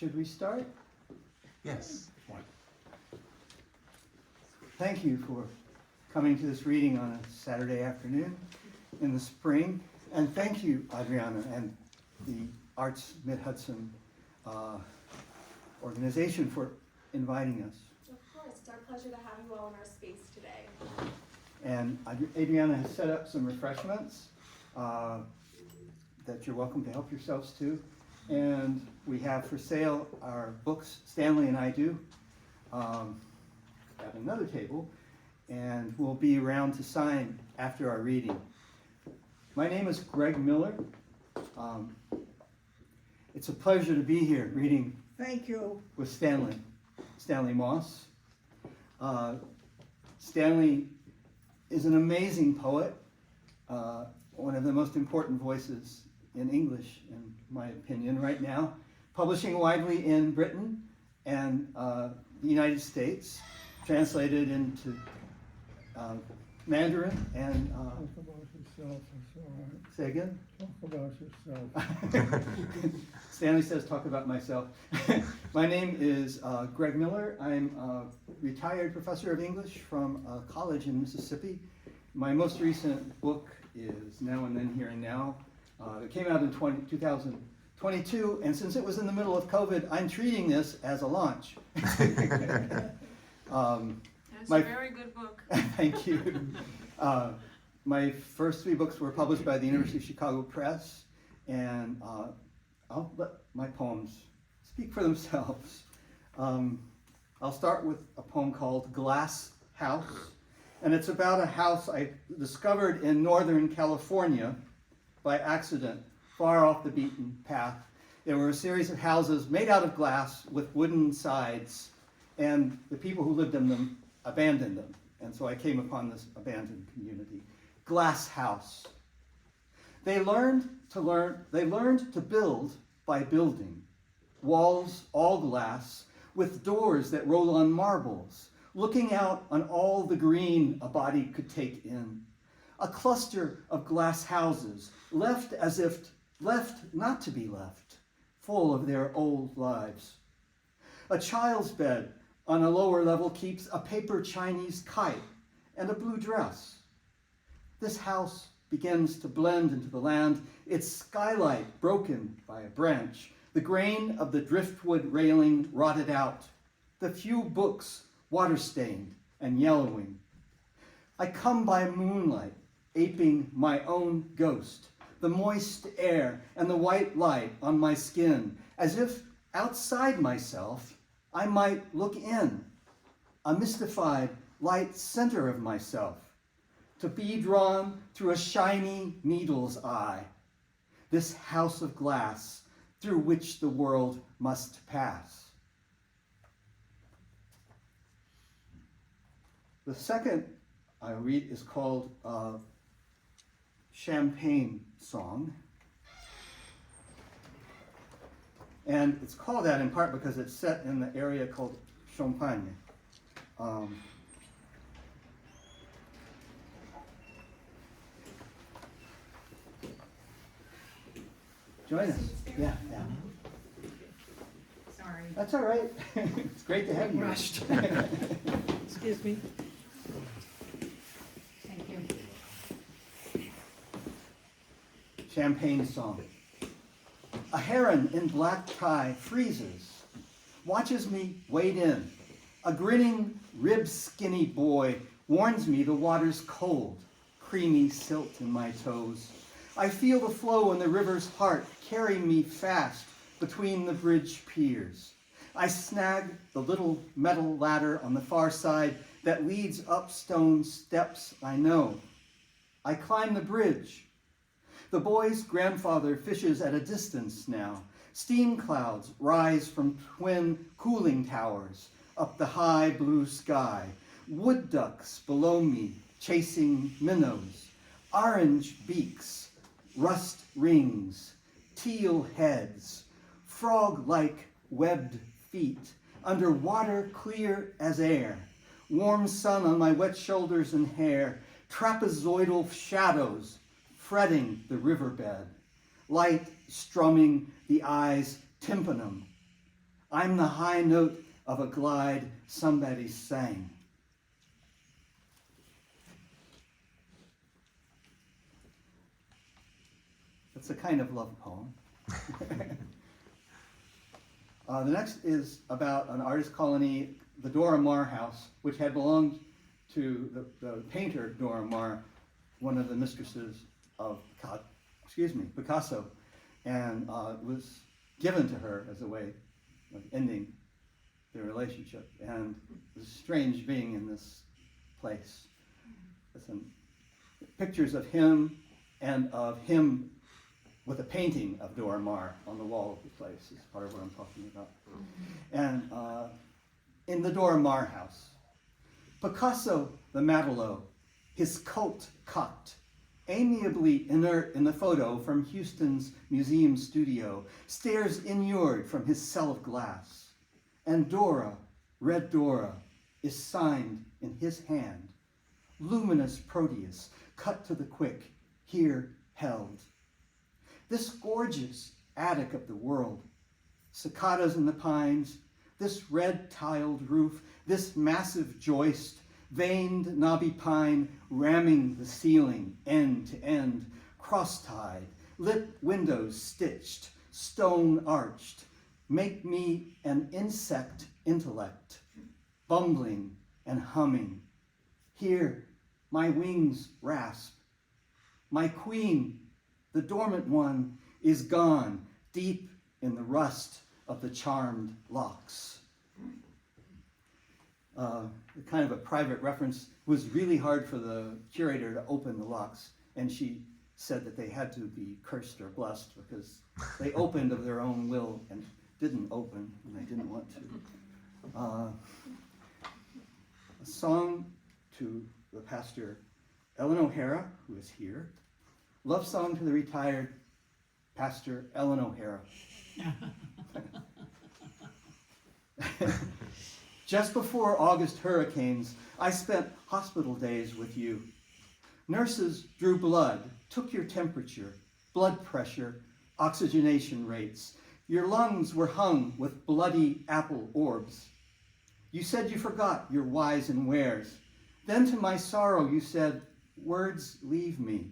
Should we start? Yes. Thank you for coming to this reading on a Saturday afternoon in the spring. And thank you, Adriana, and the Arts Mid-Hudson organization for inviting us. Of course, it's our pleasure to have you all in our space today. And Adriana has set up some refreshments that you're welcome to help yourselves to. And we have for sale our books, Stanley and I Do, at another table, and we'll be around to sign after our reading. My name is Greg Miller. It's a pleasure to be here reading. Thank you. With Stanley Moss. Stanley is an amazing poet, one of the most important voices in English, in my opinion, right now, publishing widely in Britain and the United States, translated into Mandarin and... Talk about yourself, it's all right. Say again? Talk about yourself. Stanley says, talk about myself. My name is Greg Miller. I'm a retired professor of English from a college in Mississippi. My most recent book is Now and Then, Here and Now. It came out in 2022, and since it was in the middle of COVID, I'm treating this as a launch. It's a very good book. Thank you. My first three books were published by the University of Chicago Press, and I'll let my poems speak for themselves. I'll start with a poem called Glass House, and it's about a house I discovered in Northern California by accident, far off the beaten path. There were a series of houses made out of glass with wooden sides, and the people who lived in them abandoned them. And so I came upon this abandoned community. Glass house. They learned to build by building. Walls all glass, with doors that roll on marbles, looking out on all the green a body could take in. A cluster of glass houses, left as if left not to be left, full of their old lives. A child's bed on a lower level keeps a paper Chinese kite and a blue dress. This house begins to blend into the land, its skylight broken by a branch, the grain of the driftwood railing rotted out, the few books water-stained and yellowing. I come by moonlight, aping my own ghost, the moist air and the white light on my skin, as if outside myself I might look in, a mystified light center of myself, to be drawn through a shiny needle's eye, this house of glass through which the world must pass. The second I read is called Champagne Song. And it's called that in part because it's set in the area called Champagne. Join us. Yeah. Sorry. That's all right. It's great to have you. Rushed. Excuse me. Thank you. Champagne Song. A heron in black tie freezes, watches me wade in. A grinning, rib-skinny boy warns me the water's cold, creamy silt in my toes. I feel the flow in the river's heart carry me fast between the bridge piers. I snag the little metal ladder on the far side that leads up stone steps I know. I climb the bridge. The boy's grandfather fishes at a distance now. Steam clouds rise from twin cooling towers up the high blue sky. Wood ducks below me chasing minnows. Orange beaks, rust rings, teal heads, frog-like webbed feet, under water clear as air. Warm sun on my wet shoulders and hair. Trapezoidal shadows fretting the riverbed, light strumming the eye's tympanum. I'm the high note of a glide somebody sang. It's a kind of love poem. The next is about an artist colony, the Dora Maar house, which had belonged to the painter Dora Maar, one of the mistresses of Picasso, and was given to her as a way of ending their relationship. And it was strange being in this place. Some pictures of him and of him with a painting of Dora Maar on the wall of the place is part of what I'm talking about. And in the Dora Maar house, Picasso the Matelot, his coat cocked, amiably inert in the photo from Houston's museum studio, stares inured from his cell of glass. And Dora, Red Dora, is signed in his hand. Luminous Proteus, cut to the quick, here held. This gorgeous attic of the world, cicadas in the pines, this red-tiled roof, this massive joist, veined knobby pine ramming the ceiling end to end, cross-tied, lit windows stitched, stone arched, make me an insect intellect, bumbling and humming. Here, my wings rasp. My queen, the dormant one, is gone deep in the rust of the charmed locks. Kind of a private reference, was really hard for the curator to open the locks, and she said that they had to be cursed or blessed because they opened of their own will and didn't open when they didn't want to. A song to the pastor Ellen O'Hara, who is here. Love song to the retired pastor Ellen O'Hara. Just before August hurricanes, I spent hospital days with you. Nurses drew blood, took your temperature, blood pressure, oxygenation rates. Your lungs were hung with bloody apple orbs. You said you forgot your whys and wheres. Then to my sorrow you said, words leave me.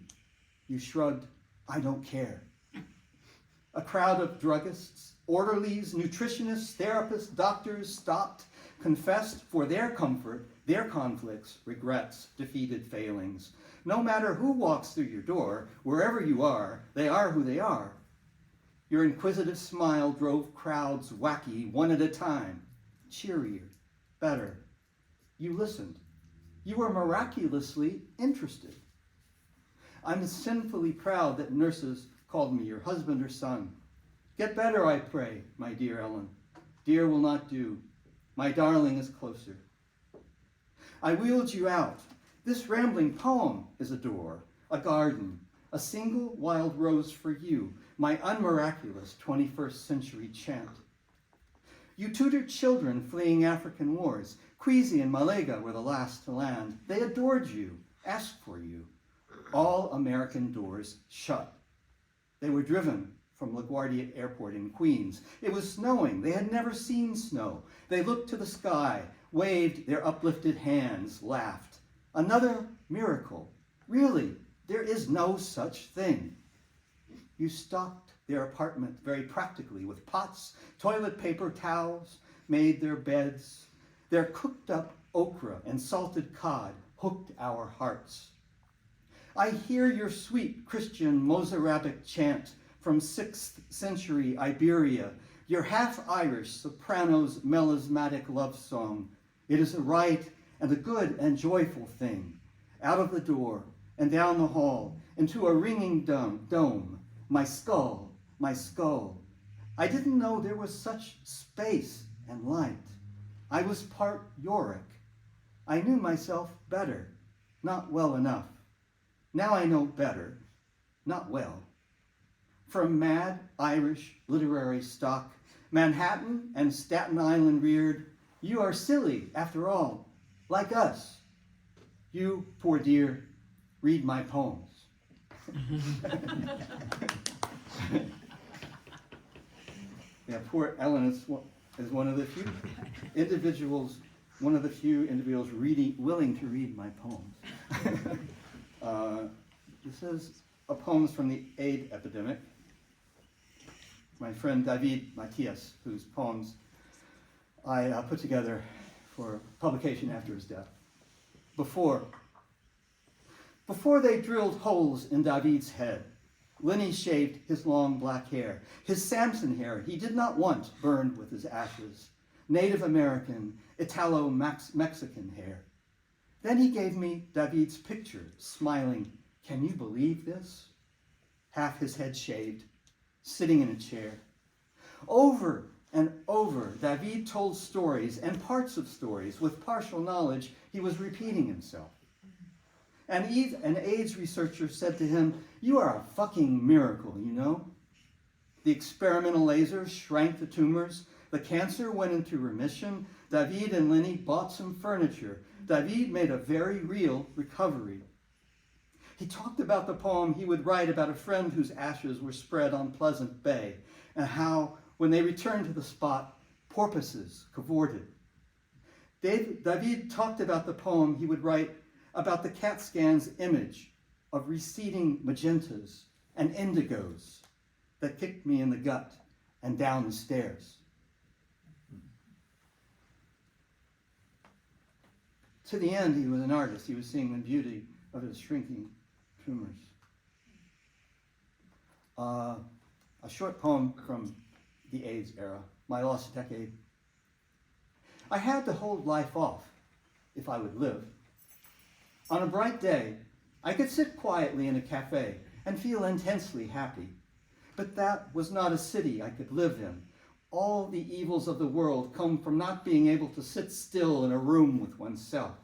You shrugged, I don't care. A crowd of druggists, orderlies, nutritionists, therapists, doctors stopped, confessed for their comfort, their conflicts, regrets, defeated failings. No matter who walks through your door, wherever you are, they are who they are. Your inquisitive smile drove crowds wacky one at a time, cheerier, better. You listened. You were miraculously interested. I'm sinfully proud that nurses called me your husband or son. Get better, I pray, my dear Ellen. Dear will not do. My darling is closer. I wheeled you out. This rambling poem is a door, a garden, a single wild rose for you, my unmiraculous 21st century chant. You tutored children fleeing African wars. Kwesi and Malega were the last to land. They adored you, asked for you. All American doors shut. They were driven from LaGuardia Airport in Queens. It was snowing. They had never seen snow. They looked to the sky, waved their uplifted hands, laughed. Another miracle. Really, there is no such thing. You stocked their apartment very practically with pots, toilet paper, towels, made their beds. Their cooked up okra and salted cod hooked our hearts. I hear your sweet Christian Mozarabic chant from 6th century Iberia, your half-Irish soprano's melismatic love song. It is a right and a good and joyful thing. Out of the door and down the hall, into a ringing dome, my skull, my skull. I didn't know there was such space and light. I was part Yorick. I knew myself better, not well enough. Now I know better, not well. From mad Irish literary stock, Manhattan and Staten Island reared, you are silly, after all, like us. You, poor dear, read my poems. Yeah, poor Ellen, is one of the few individuals willing to read my poems. This is a poems from the AIDS epidemic. My friend David Matias, whose poems I put together for publication after his death. Before they drilled holes in David's head, Lenny shaved his long black hair. His Samson hair he did not want burned with his ashes. Native American, Italo-Mexican hair. Then he gave me David's picture, smiling, "Can you believe this?" Half his head shaved, sitting in a chair. Over and over, David told stories and parts of stories. With partial knowledge, he was repeating himself. An AIDS researcher said to him, "You are a fucking miracle, you know?" The experimental laser shrank the tumors. The cancer went into remission. David and Lenny bought some furniture. David made a very real recovery. He talked about the poem he would write about a friend whose ashes were spread on Pleasant Bay, and how, when they returned to the spot, porpoises cavorted. David talked about the poem he would write about the CAT scan's image of receding magentas and indigos that kicked me in the gut and down the stairs. To the end, he was an artist. He was seeing the beauty of his shrinking tumors. A short poem from the AIDS era, My Lost Decade. I had to hold life off if I would live. On a bright day, I could sit quietly in a cafe and feel intensely happy. But that was not a city I could live in. All the evils of the world come from not being able to sit still in a room with oneself.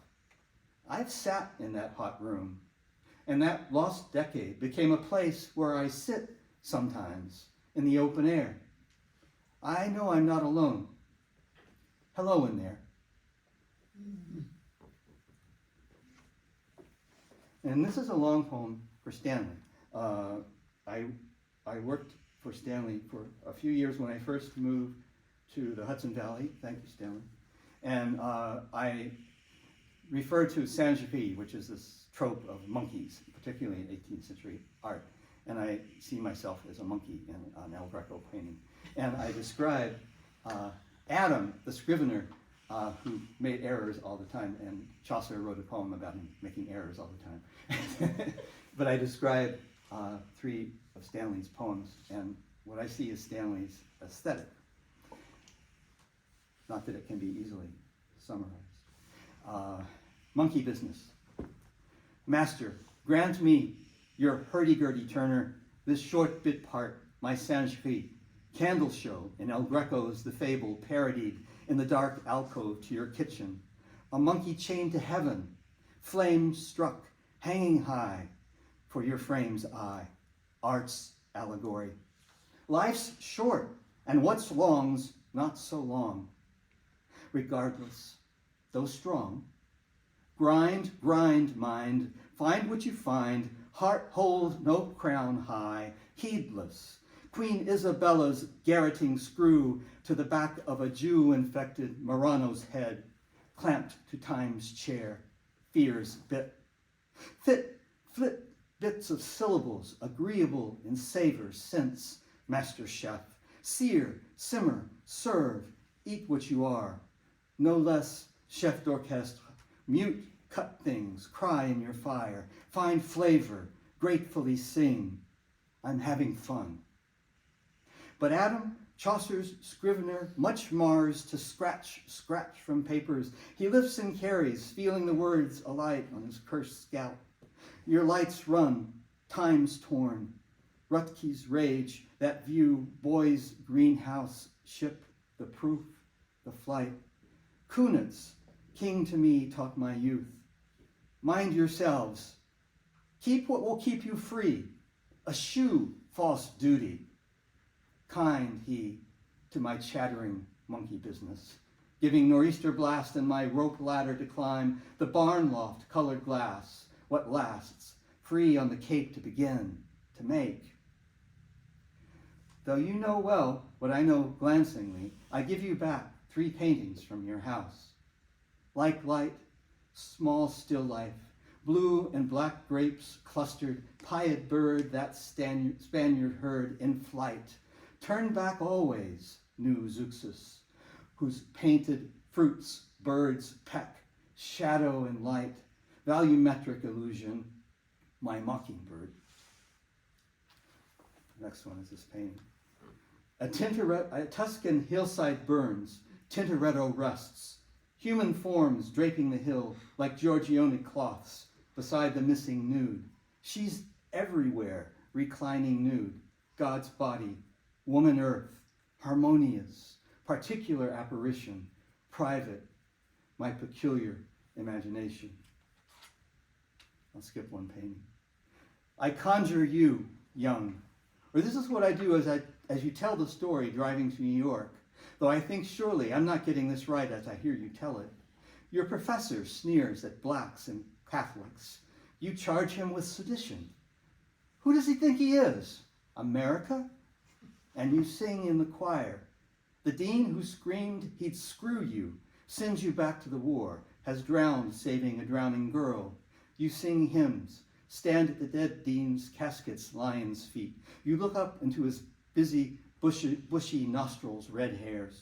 I've sat in that hot room, and that lost decade became a place where I sit sometimes in the open air. I know I'm not alone. Hello in there. And this is a long poem for Stanley. I worked for Stanley for a few years when I first moved to the Hudson Valley. Thank you, Stanley. And I refer to Saint-Exupéry, which is this trope of monkeys, particularly in 18th century art. And I see myself as a monkey in an El Greco painting. And I describe Adam, the scrivener, who made errors all the time, and Chaucer wrote a poem about him making errors all the time. But I describe three of Stanley's poems, and what I see is Stanley's aesthetic. Not that it can be easily summarized. Monkey business. Master, grant me your hurdy-gurdy Turner, this short bit part, my Saint-Exupéry, candle show in El Greco's The Fable, parodied in the dark alcove to your kitchen, a monkey chained to heaven, flame struck, hanging high for your frame's eye, art's allegory. Life's short, and what's long's not so long. Regardless, though strong, grind, mind, find what you find, heart hold no crown high, heedless, Queen Isabella's garroting screw to the back of a Jew-infected Marano's head, clamped to time's chair, fear's bit. Flit bits of syllables, agreeable in savor, sense, master chef. Sear, simmer, serve, eat what you are. No less chef d'orchestre, mute, cut things, cry in your fire, find flavor, gratefully sing. I'm having fun. But Adam, Chaucer's scrivener, much mars to scratch from papers. He lifts and carries, feeling the words alight on his cursed scalp. Your lights run, time's torn. Rutke's rage, that view, boy's greenhouse, ship, the proof, the flight. Kunitz, king to me, taught my youth. Mind yourselves. Keep what will keep you free. Eschew false duty. Kind he to my chattering monkey business, giving nor'easter blast and my rope ladder to climb, the barn loft colored glass, what lasts, free on the cape to begin, to make. Though you know well what I know glancingly, I give you back 3 paintings from your house. Like light, small still life, blue and black grapes clustered, pied bird that Spaniard heard in flight. Turn back always, new Zeuxis, whose painted fruits birds peck, shadow and light, volumetric illusion, my mockingbird. Next one is this painting. A Tuscan hillside burns, Tintoretto rusts, human forms draping the hill like Giorgione cloths beside the missing nude. She's everywhere, reclining nude, God's body, woman earth, harmonious, particular apparition, private, my peculiar imagination. I'll skip one painting. I conjure you, young, or this is what I do as you tell the story driving to New York, though I think surely I'm not getting this right as I hear you tell it. Your professor sneers at blacks and Catholics. You charge him with sedition. Who does he think he is? America? And you sing in the choir. The dean who screamed he'd screw you sends you back to the war, has drowned saving a drowning girl. You sing hymns, stand at the dead dean's casket's lion's feet. You look up into his busy, bushy nostrils, red hairs.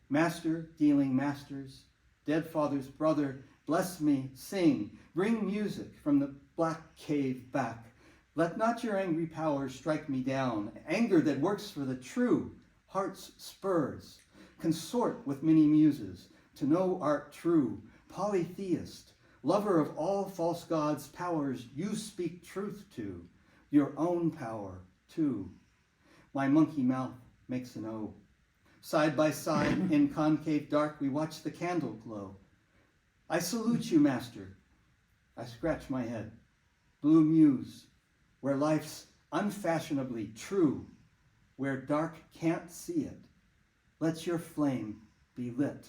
Master, dealing masters, dead father's brother, bless me, sing, bring music from the black cave back. Let not your angry power strike me down, anger that works for the true, heart's spurs. Consort with many muses, to know art true, polytheist, lover of all false gods' powers you speak truth to, your own power too. My monkey mouth makes an O. Side by side in concave dark we watch the candle glow. I salute you, master. I scratch my head. Blue muse, where life's unfashionably true, where dark can't see it, let your flame be lit.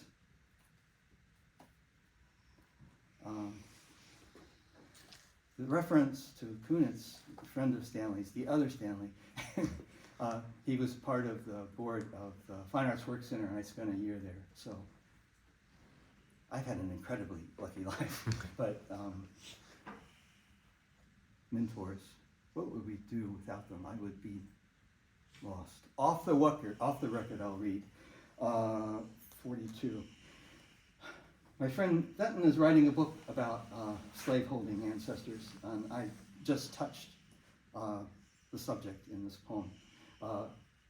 The reference to Kunitz, a friend of Stanley's, the other Stanley, he was part of the board of the Fine Arts Work Center, and I spent a year there. So I've had an incredibly lucky life. But mentors, what would we do without them? I would be lost. Off the record, I'll read 42. My friend Fenton is writing a book about slaveholding ancestors, and I just touched the subject in this poem.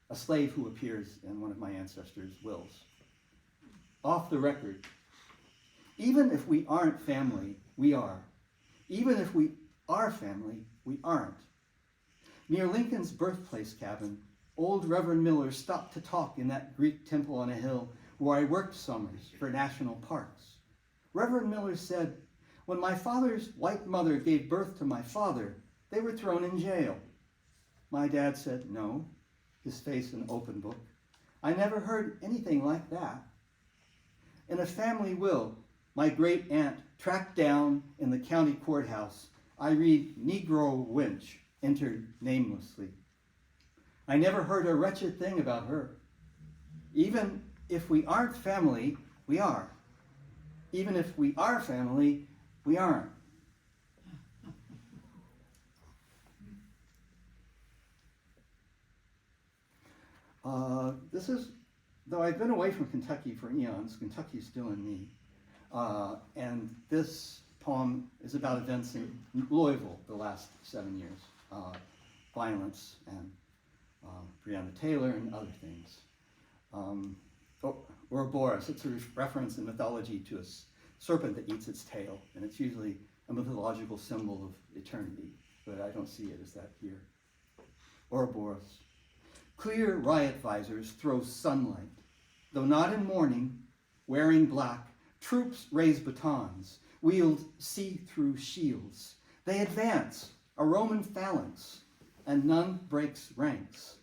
A slave who appears in one of my ancestors' wills. Off the record, even if we aren't family, we are. Even if we are family, we aren't. Near Lincoln's birthplace cabin, old Reverend Miller stopped to talk in that Greek temple on a hill where I worked summers for national parks. Reverend Miller said, when my father's white mother gave birth to my father, they were thrown in jail. My dad said, no, his face an open book. I never heard anything like that. In a family will, my great aunt tracked down in the county courthouse, I read Negro wench entered namelessly. I never heard a wretched thing about her. Even if we aren't family, we are. Even if we are family, we aren't. This is, though I've been away from Kentucky for eons, Kentucky's still in me. And this poem is about events in Louisville the last 7 years. Violence and Breonna Taylor and other things. Ouroboros, it's a reference in mythology to a serpent that eats its tail, and it's usually a mythological symbol of eternity, but I don't see it as that here. Ouroboros. Clear riot visors throw sunlight. Though not in mourning, wearing black, troops raise batons, wield see-through shields. They advance, a Roman phalanx, and none breaks ranks.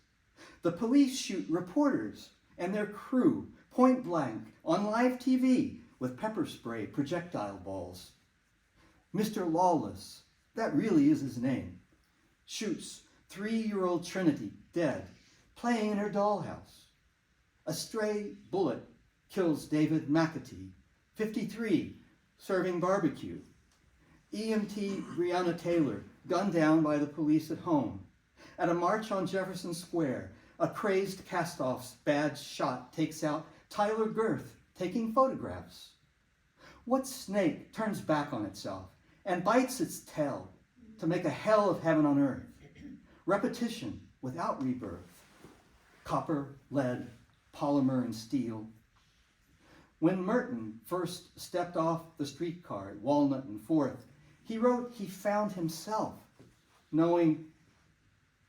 The police shoot reporters and their crew point blank on live TV with pepper spray projectile balls. Mr. Lawless, that really is his name, shoots 3-year-old Trinity, dead, playing in her dollhouse. A stray bullet kills David McAtee, 53, serving barbecue. EMT Breonna Taylor, gunned down by the police at home. At a march on Jefferson Square, a crazed cast-off's badge shot takes out Tyler Girth, taking photographs. What snake turns back on itself and bites its tail to make a hell of heaven on earth? Repetition without rebirth. Copper, lead, polymer, and steel. When Merton first stepped off the streetcar at Walnut and 4th, he wrote he found himself, knowing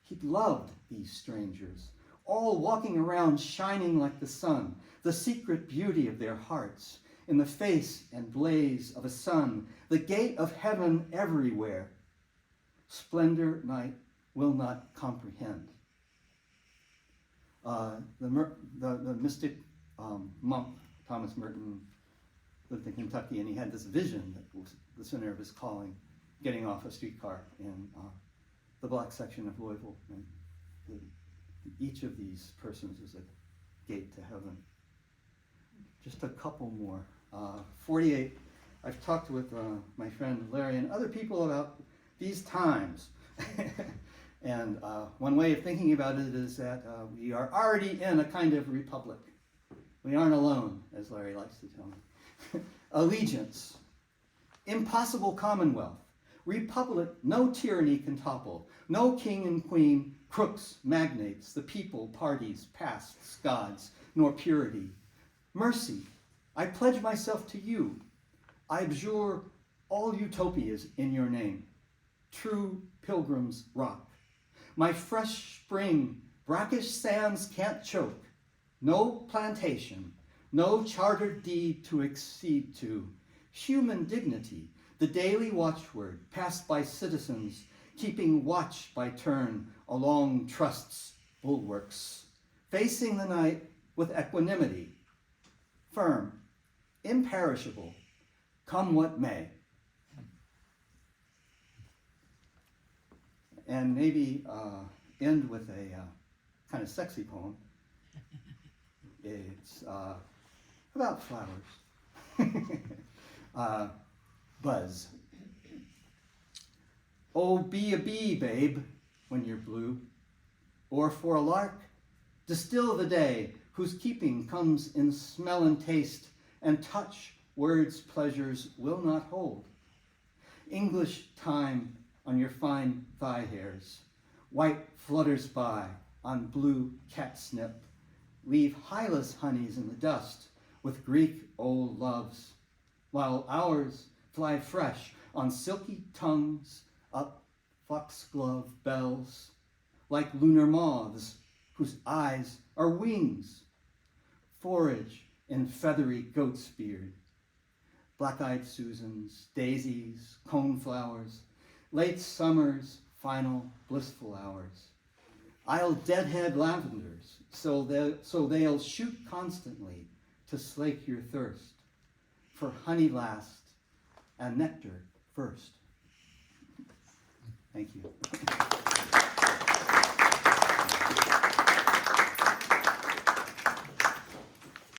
he'd loved these strangers, all walking around shining like the sun, the secret beauty of their hearts, in the face and blaze of a sun, the gate of heaven everywhere. Splendor night will not comprehend. The mystic monk, Thomas Merton, lived in Kentucky, and he had this vision that was the center of his calling, getting off a streetcar in the black section of Louisville. And each of these persons is a gate to heaven. Just a couple more. 48, I've talked with my friend Larry and other people about these times. And one way of thinking about it is that we are already in a kind of republic. We aren't alone, as Larry likes to tell me. Allegiance, impossible commonwealth, republic, no tyranny can topple, no king and queen, crooks, magnates, the people, parties, pasts, gods, nor purity. Mercy, I pledge myself to you. I abjure all utopias in your name. True pilgrim's rock. My fresh spring, brackish sands can't choke. No plantation, no chartered deed to accede to. Human dignity, the daily watchword passed by citizens, keeping watch by turn along trust's bulwarks, facing the night with equanimity, firm, imperishable, come what may. And maybe end with a kind of sexy poem. It's about flowers. Buzz. Oh, be a bee, babe, when you're blue. Or for a lark, distill the day, whose keeping comes in smell and taste, and touch words pleasures will not hold. English time on your fine thigh hairs, white flutters by on blue catnip, leave hylas honeys in the dust with Greek old loves, while ours fly fresh on silky tongues up foxglove bells, like lunar moths whose eyes are wings, forage in feathery goat's beard, black-eyed Susans, daisies, coneflowers, late summer's final blissful hours. I'll deadhead lavenders, so they'll shoot constantly to slake your thirst, for honey last and nectar first. Thank you.